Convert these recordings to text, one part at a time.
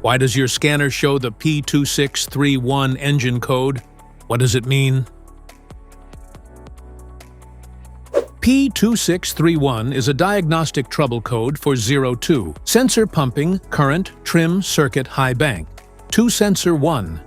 Why does your scanner show the P2631 engine code? What does it mean? P2631 is a diagnostic trouble code for 02, sensor pumping, current, trim, circuit, high bank. 2 sensor 1.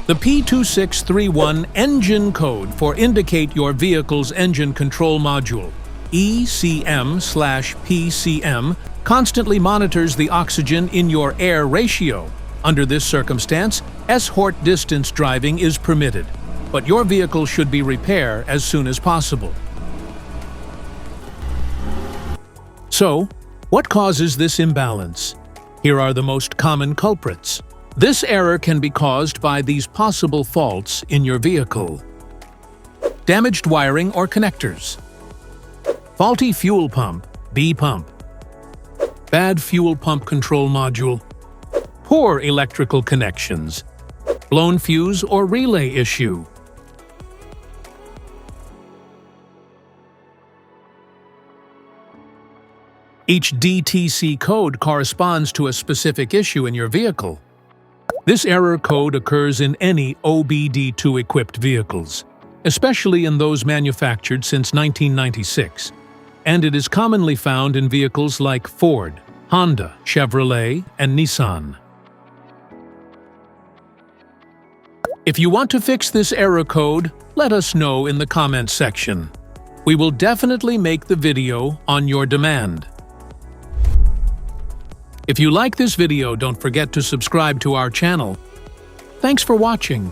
The P2631 engine code for indicate your vehicle's engine control module, ECM/PCM, constantly monitors the oxygen in your air ratio. Under this circumstance, short distance driving is permitted, but your vehicle should be repaired as soon as possible. So, what causes this imbalance? Here are the most common culprits. This error can be caused by these possible faults in your vehicle: damaged wiring or connectors, faulty fuel pump, B pump, bad fuel pump control module, poor electrical connections, blown fuse or relay issue. Each DTC code corresponds to a specific issue in your vehicle. This error code occurs in any OBD2-equipped vehicles, especially in those manufactured since 1996, and it is commonly found in vehicles like Ford, Honda, Chevrolet, and Nissan. If you want to fix this error code, let us know in the comments section. We will definitely make the video on your demand. If you like this video, don't forget to subscribe to our channel. Thanks for watching.